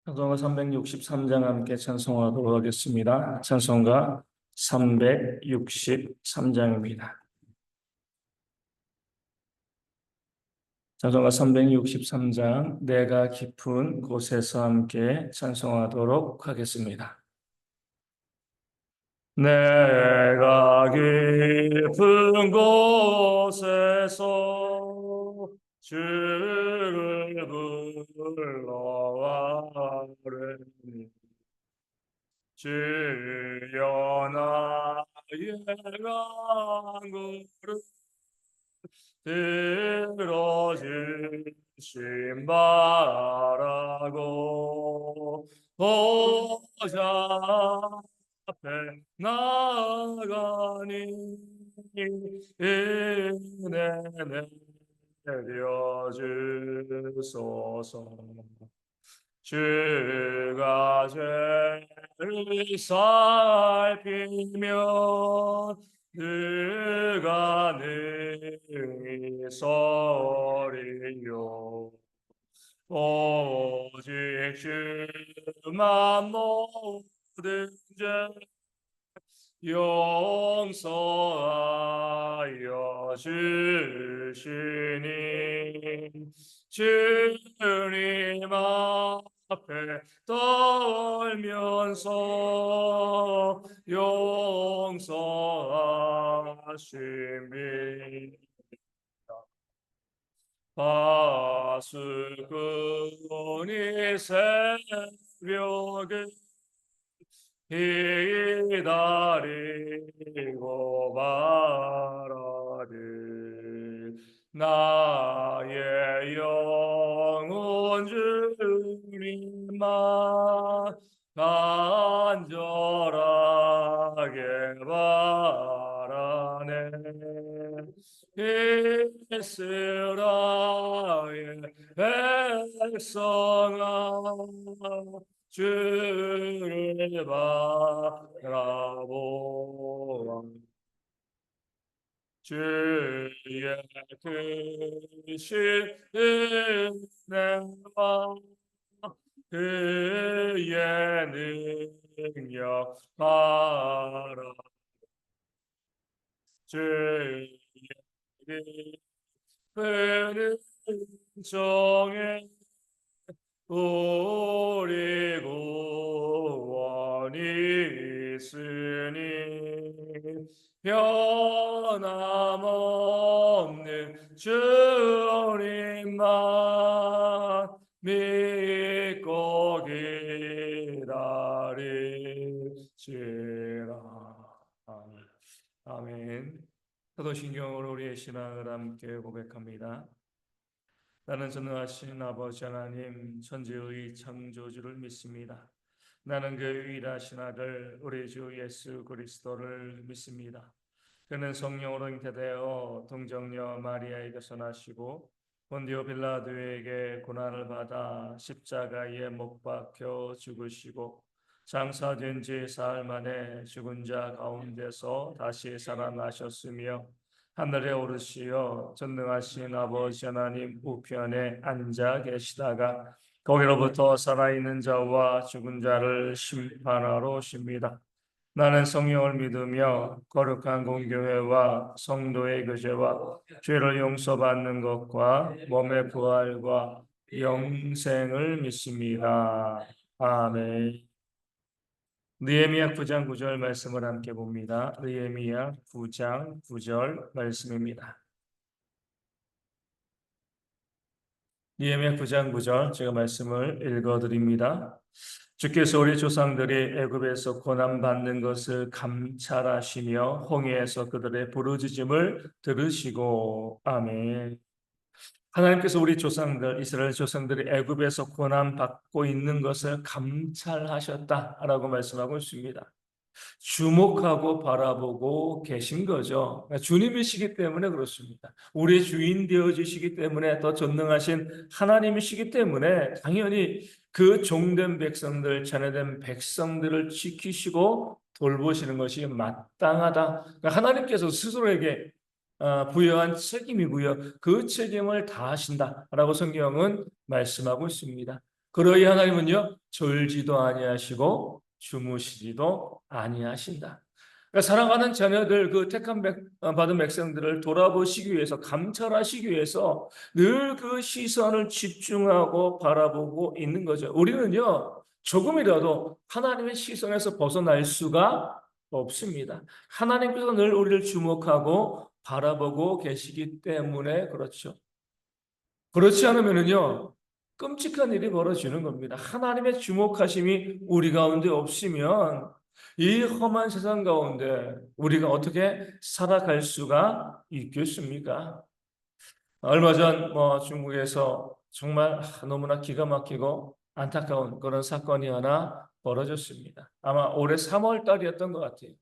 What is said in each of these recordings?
찬송가 363장 함께 찬송하도록 하겠습니다. 찬송가 363장입니다. 찬송가 363장 내가 깊은 곳에서 함께 찬송하도록 하겠습니다. 내가 깊은 곳에서 주를 불러와르니 주여 나의 간구를 들어주신 바라고 보좌 앞에 나가니 은혜 내려주소서. 주가 죄를 살피면 누가 능히 서리요. 오직 주만 모든 죄 용서하여 주시니 주님 앞에 떨면서 용서하심이 파수꾼이 새벽에 기다리고 말하리 나의 영혼 주님만 간절하게 바라네. 이스라엘 백성아 주를 바라보아 주의 크신 은혜와 그의 능력 바라 주의 깊은 은총에 우리 구원이 있으니 변함없는 주님만 믿고 기다릴지라. 아멘. 사도신경으로 우리의 신앙을 함께 고백합니다. 나는 전능하신 아버지 하나님 천지의 창조주를 믿습니다. 나는 그 유일하신 아들 우리 주 예수 그리스도를 믿습니다. 그는 성령으로 잉태되어 동정녀 마리아에게서 나시고 본디오 빌라도에게 고난을 받아 십자가에 못 박혀 죽으시고 장사된 지 사흘 만에 죽은 자 가운데서 다시 살아나셨으며 하늘에 오르시어 전능하신 아버지 하나님 우편에 앉아 계시다가 거기로부터 살아있는 자와 죽은 자를 심판하러 오십니다. 나는 성령을 믿으며 거룩한 공교회와 성도의 교제와 죄를 용서받는 것과 몸의 부활과 영생을 믿습니다. 아멘. 느헤미야 9장 9절 말씀을 함께 봅니다. 느헤미야 9장 9절 말씀입니다. 느헤미야 9장 9절 제가 말씀을 읽어드립니다. 주께서 우리 조상들이 애굽에서 고난받는 것을 감찰하시며 홍해에서 그들의 부르짖음을 들으시고 아멘. 하나님께서 우리 조상들 이스라엘 조상들이 애굽에서 고난받고 있는 것을 감찰하셨다라고 말씀하고 있습니다. 주목하고 바라보고 계신 거죠. 주님이시기 때문에 그렇습니다. 우리의 주인 되어주시기 때문에 더 전능하신 하나님이시기 때문에 당연히 그 종된 백성들, 자녀된 백성들을 지키시고 돌보시는 것이 마땅하다. 그러니까 하나님께서 스스로에게 부여한 책임이고요. 그 책임을 다하신다라고 성경은 말씀하고 있습니다. 그러이 하나님은요 졸지도 아니하시고 주무시지도 아니하신다. 그러니까 사랑하는 자녀들 그 받은 백성들을 돌아보시기 위해서 감찰하시기 위해서 늘 그 시선을 집중하고 바라보고 있는 거죠. 우리는요 조금이라도 하나님의 시선에서 벗어날 수가 없습니다. 하나님께서 늘 우리를 주목하고 바라보고 계시기 때문에 그렇죠. 그렇지 않으면은요, 끔찍한 일이 벌어지는 겁니다. 하나님의 주목하심이 우리 가운데 없으면 이 험한 세상 가운데 우리가 어떻게 살아갈 수가 있겠습니까? 얼마 전 중국에서 정말 너무나 기가 막히고 안타까운 그런 사건이 하나 벌어졌습니다. 아마 올해 3월 달이었던 것 같아요.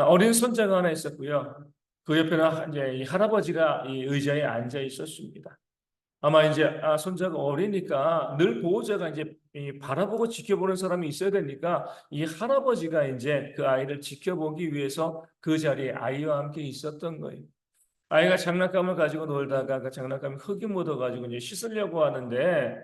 어린 손자가 하나 있었고요. 그 옆에는 이제 이 할아버지가 이 의자에 앉아 있었습니다. 아마 이제 손자가 어리니까 늘 보호자가 이제 바라보고 지켜보는 사람이 있어야 되니까 이 할아버지가 이제 그 아이를 지켜보기 위해서 그 자리에 아이와 함께 있었던 거예요. 아이가 장난감을 가지고 놀다가 그 장난감이 흙이 묻어가지고 이제 씻으려고 하는데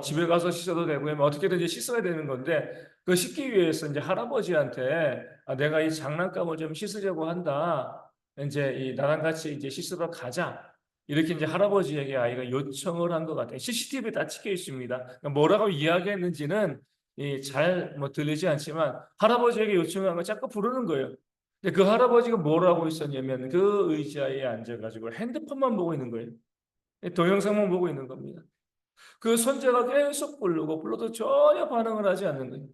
집에 가서 씻어도 되고요. 어떻게든 이제 씻어야 되는 건데 그 씻기 위해서 이제 할아버지한테 내가 이 장난감을 좀 씻으려고 한다. 이제 나랑 같이 이제 씻으러 가자. 이렇게 이제 할아버지에게 아이가 요청을 한 것 같아요. CCTV에 다 찍혀 있습니다. 그러니까 뭐라고 이야기했는지는 잘 들리지 않지만 할아버지에게 요청한 걸 자꾸 부르는 거예요. 근데 그 할아버지가 뭐라고 있었냐면 그 의자에 앉아가지고 핸드폰만 보고 있는 거예요. 동영상만 보고 있는 겁니다. 그 손자가 계속 부르고 불러도 전혀 반응을 하지 않는 거예요.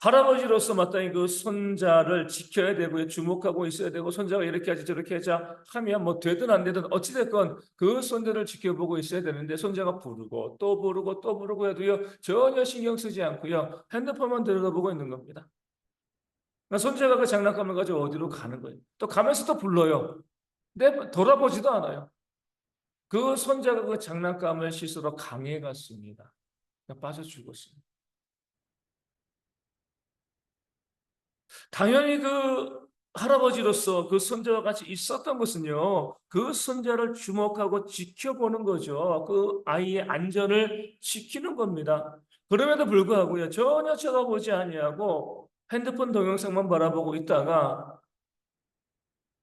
할아버지로서 마땅히 그 손자를 지켜야 되고 주목하고 있어야 되고 손자가 이렇게 하지 저렇게 하자 하면 되든 안 되든 어찌됐건 그 손자를 지켜보고 있어야 되는데 손자가 부르고 또 부르고 또 부르고 해도요 전혀 신경 쓰지 않고요 핸드폰만 들여다보고 있는 겁니다. 그러니까 손자가 그 장난감을 가지고 어디로 가는 거예요. 또 가면서 또 불러요. 근데 돌아보지도 않아요. 그 손자가 그 장난감을 씻으러 강에 갔습니다. 빠져 죽었습니다. 당연히 그 할아버지로서 그 손자와 같이 있었던 것은요, 그 손자를 주목하고 지켜보는 거죠. 그 아이의 안전을 지키는 겁니다. 그럼에도 불구하고요, 전혀 쳐다보지 아니하고 핸드폰 동영상만 바라보고 있다가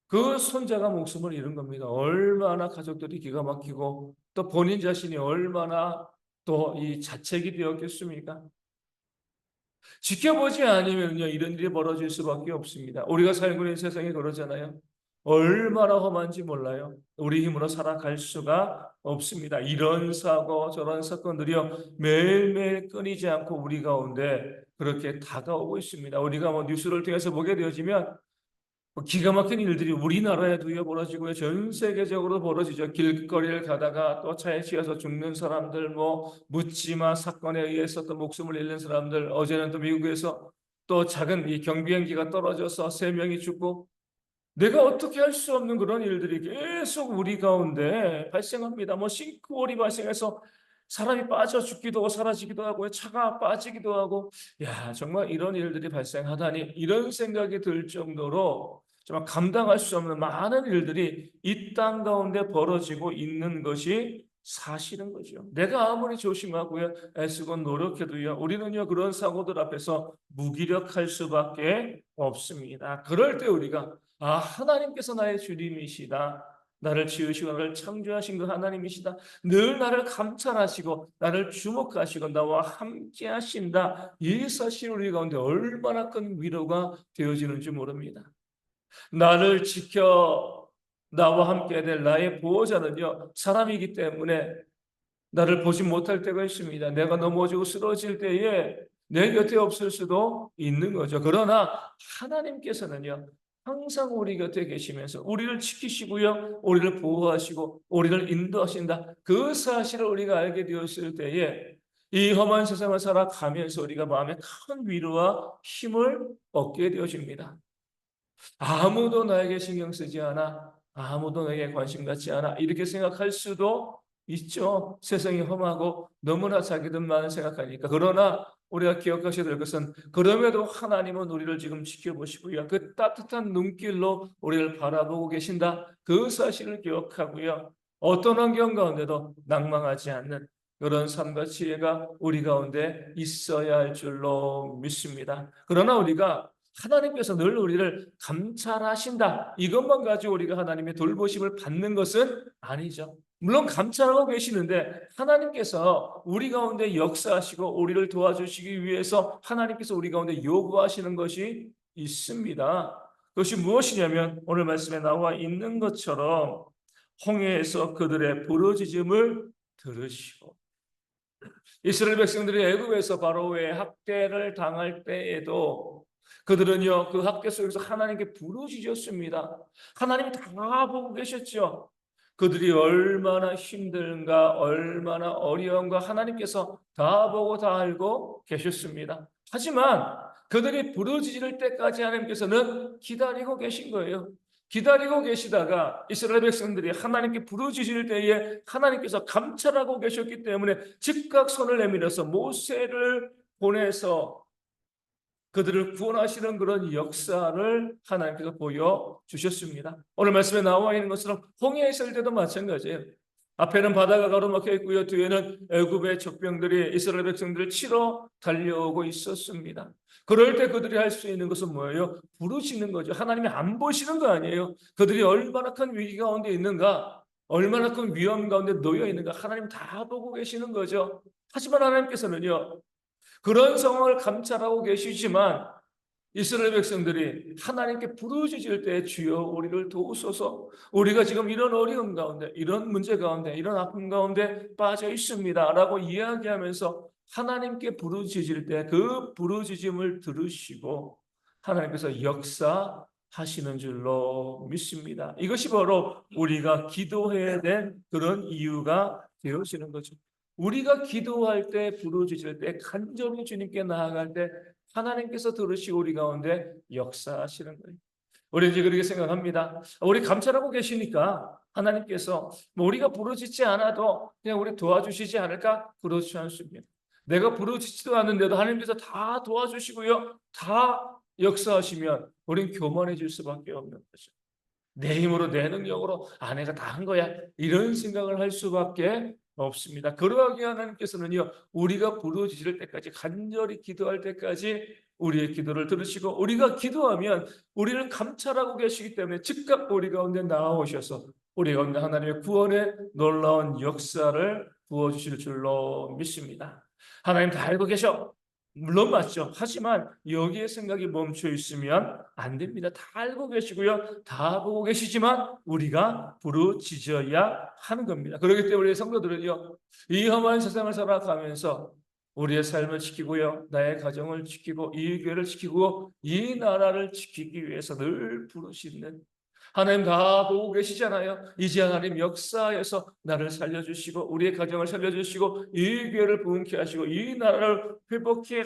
그 손자가 목숨을 잃은 겁니다. 얼마나 가족들이 기가 막히고 또 본인 자신이 얼마나 또 이 자책이 되었겠습니까? 지켜보지 않으면요, 이런 일이 벌어질 수밖에 없습니다. 우리가 살고 있는 세상이 그러잖아요. 얼마나 험한지 몰라요. 우리 힘으로 살아갈 수가 없습니다. 이런 사고, 저런 사건들이요, 매일매일 끊이지 않고 우리 가운데 그렇게 다가오고 있습니다. 우리가 뉴스를 통해서 보게 되어지면 기가 막힌 일들이 우리나라에도 벌어지고요. 전 세계적으로 벌어지죠. 길거리를 가다가 또 차에 치여서 죽는 사람들, 묻지마 사건에 의해서 또 목숨을 잃는 사람들, 어제는 또 미국에서 또 작은 이 경비행기가 떨어져서 3명이 죽고 내가 어떻게 할 수 없는 그런 일들이 계속 우리 가운데 발생합니다. 싱크홀이 발생해서 사람이 빠져 죽기도 하고 사라지기도 하고요. 차가 빠지기도 하고, 야, 정말 이런 일들이 발생하다니 이런 생각이 들 정도로 정말 감당할 수 없는 많은 일들이 이 땅 가운데 벌어지고 있는 것이 사실인 거죠. 내가 아무리 조심하고요, 애쓰고 노력해도요, 우리는요, 그런 사고들 앞에서 무기력할 수밖에 없습니다. 그럴 때 우리가 하나님께서 나의 주님이시다. 나를 지으시고 나를 창조하신 그 하나님이시다. 늘 나를 감찰하시고 나를 주목하시고 나와 함께 하신다. 이 사실 우리 가운데 얼마나 큰 위로가 되어지는지 모릅니다. 나를 지켜 나와 함께 될 나의 보호자는요, 사람이기 때문에 나를 보지 못할 때가 있습니다. 내가 넘어지고 쓰러질 때에 내 곁에 없을 수도 있는 거죠. 그러나 하나님께서는요, 항상 우리 곁에 계시면서 우리를 지키시고요, 우리를 보호하시고 우리를 인도하신다. 그 사실을 우리가 알게 되었을 때에 이 험한 세상을 살아가면서 우리가 마음에 큰 위로와 힘을 얻게 되어집니다. 아무도 나에게 신경 쓰지 않아. 아무도 내게 관심 갖지 않아. 이렇게 생각할 수도 있죠. 세상이 험하고 너무나 자기들만 생각하니까. 그러나 우리가 기억하셔야 될 것은 그럼에도 하나님은 우리를 지금 지켜보시고요. 그 따뜻한 눈길로 우리를 바라보고 계신다. 그 사실을 기억하고요. 어떤 환경 가운데도 낭망하지 않는 그런 삶과 지혜가 우리 가운데 있어야 할 줄로 믿습니다. 그러나 우리가 하나님께서 늘 우리를 감찰하신다, 이것만 가지고 우리가 하나님의 돌보심을 받는 것은 아니죠. 물론 감찰하고 계시는데 하나님께서 우리 가운데 역사하시고 우리를 도와주시기 위해서 하나님께서 우리 가운데 요구하시는 것이 있습니다. 그것이 무엇이냐면 오늘 말씀에 나와 있는 것처럼 홍해에서 그들의 부르짖음을 들으시고, 이스라엘 백성들이 애굽에서 바로의 학대를 당할 때에도 그들은요 그 학대 속에서 하나님께 부르짖었습니다. 하나님이 다 보고 계셨죠. 그들이 얼마나 힘든가, 얼마나 어려운가 하나님께서 다 보고 다 알고 계셨습니다. 하지만 그들이 부르짖을 때까지 하나님께서는 기다리고 계신 거예요. 기다리고 계시다가 이스라엘 백성들이 하나님께 부르짖을 때에 하나님께서 감찰하고 계셨기 때문에 즉각 손을 내밀어서 모세를 보내서 그들을 구원하시는 그런 역사를 하나님께서 보여주셨습니다. 오늘 말씀에 나와 있는 것처럼 홍해에 있을 때도 마찬가지예요. 앞에는 바다가 가로막혀 있고요, 뒤에는 애굽의 적병들이 이스라엘 백성들을 치러 달려오고 있었습니다. 그럴 때 그들이 할 수 있는 것은 뭐예요? 부르짖는 거죠. 하나님이 안 보시는 거 아니에요. 그들이 얼마나 큰 위기 가운데 있는가, 얼마나 큰 위험 가운데 놓여 있는가 하나님 다 보고 계시는 거죠. 하지만 하나님께서는요 그런 상황을 감찰하고 계시지만 이스라엘 백성들이 하나님께 부르짖을 때 주여 우리를 도우소서, 우리가 지금 이런 어려움 가운데, 이런 문제 가운데, 이런 아픔 가운데 빠져 있습니다 라고 이야기하면서 하나님께 부르짖을 때 그 부르짖음을 들으시고 하나님께서 역사하시는 줄로 믿습니다. 이것이 바로 우리가 기도해야 될 그런 이유가 되어지는 거죠. 우리가 기도할 때, 부르짖을 때, 간절히 주님께 나아갈 때 하나님께서 들으시고 우리 가운데 역사하시는 거예요. 우리 이제 그렇게 생각합니다. 우리 감찰하고 계시니까 하나님께서 뭐 우리가 부르짖지 않아도 그냥 우리 도와주시지 않을까? 그렇지 않습니다. 내가 부르짖지도 않는데도 하나님께서 다 도와주시고요, 다 역사하시면 우린 교만해질 수밖에 없는 거죠. 내 힘으로, 내 능력으로 내가 다 한 거야, 이런 생각을 할 수밖에 없습니다. 그러하기에 하나님께서는요 우리가 부르짖을 때까지, 간절히 기도할 때까지 우리의 기도를 들으시고 우리가 기도하면 우리를 감찰하고 계시기 때문에 즉각 우리 가운데 나아오셔서 우리 가운데 하나님의 구원의 놀라운 역사를 부어주실 줄로 믿습니다. 하나님 다 알고 계셔, 물론 맞죠. 하지만 여기에 생각이 멈춰 있으면 안 됩니다. 다 알고 계시고요, 다 보고 계시지만 우리가 부르짖어야 하는 겁니다. 그렇기 때문에 우리 성도들은요 이 험한 세상을 살아가면서 우리의 삶을 지키고요, 나의 가정을 지키고 이 교회를 지키고 이 나라를 지키기 위해서 늘 부르짖는, 하나님 다 보고 계시잖아요. 이제 하나님 역사에서 나를 살려주시고 우리의 가정을 살려주시고 이 교회를 부흥케 하시고 이 나라를 회복해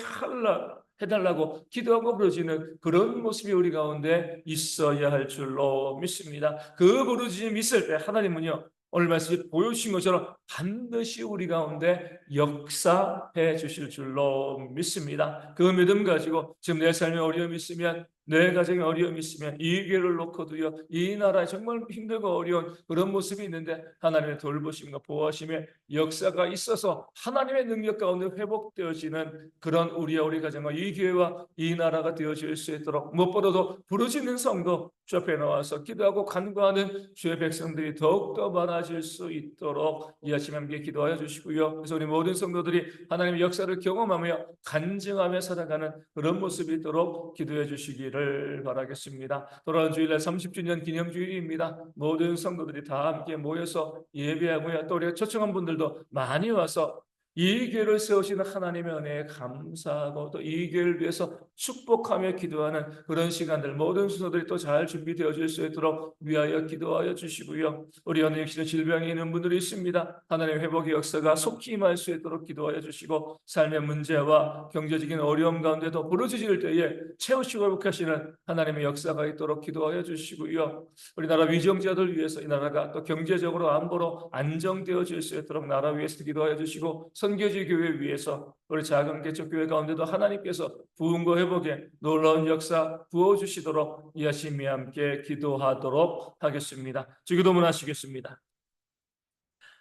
해달라고 기도하고 부르짖는 그런 모습이 우리 가운데 있어야 할 줄로 믿습니다. 그 부르짖음이 있을 때 하나님은요 오늘 말씀에 보여주신 것처럼 반드시 우리 가운데 역사해 주실 줄로 믿습니다. 그 믿음 가지고 지금 내 삶에 어려움이 있으면, 내 가정에 어려움이 있으면, 이 교회를 놓고도요 이 나라에 정말 힘들고 어려운 그런 모습이 있는데 하나님의 돌보심과 보호하심의 역사가 있어서 하나님의 능력 가운데 회복되어지는 그런 우리 가정과 이 교회와 이 나라가 되어질 수 있도록, 무엇보다도 부르짖는 성도 주 앞에 나와서 기도하고 간구하는 주의 백성들이 더욱더 많아질 수 있도록 이 아침 함께 기도하여 주시고요. 그래서 우리 모든 성도들이 하나님의 역사를 경험하며 간증하며 살아가는 그런 모습이 있도록 기도해 주시기를 바라겠습니다. 돌아온 주일날 30주년 기념주일입니다. 모든 성도들이 다 함께 모여서 예배하고요, 또 우리가 초청한 분들도 많이 와서 이 교회를 세우시는 하나님의 은혜에 감사하고 또 이 교회를 위해서 축복하며 기도하는 그런 시간들 모든 순서들이 또 잘 준비되어질 수 있도록 위하여 기도하여 주시고요. 우리 안에 육신의 질병이 있는 분들이 있습니다. 하나님의 회복의 역사가 속히 임할 수 있도록 기도하여 주시고, 삶의 문제와 경제적인 어려움 가운데도 부르짖을 때에 채우시고 회복하시는 하나님의 역사가 있도록 기도하여 주시고요. 우리나라 위정자들 위해서 이 나라가 또 경제적으로 안보로 안정되어질 수 있도록 나라 위해서 기도하여 주시고, 선교지 교회 위해서 우리 작은 개척교회 가운데도 하나님께서 부흥과 회복의 놀라운 역사 부어주시도록 이 아침에 함께 기도하도록 하겠습니다. 주기도문 하시겠습니다.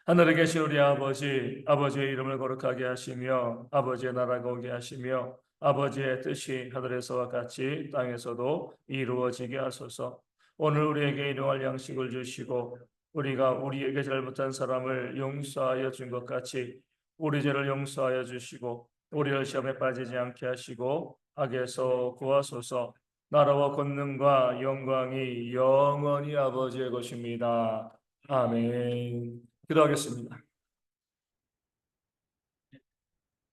하늘에 계신 우리 아버지, 아버지의 이름을 거룩하게 하시며 아버지의 나라가 오게 하시며 아버지의 뜻이 하늘에서와 같이 땅에서도 이루어지게 하소서. 오늘 우리에게 일용할 양식을 주시고 우리가 우리에게 잘못한 사람을 용서하여 준 것 같이 우리 죄를 용서하여 주시고 우리를 시험에 빠지지 않게 하시고 악에서 구하소서. 나라와 권능과 영광이 영원히 아버지의 것입니다. 아멘. 기도하겠습니다.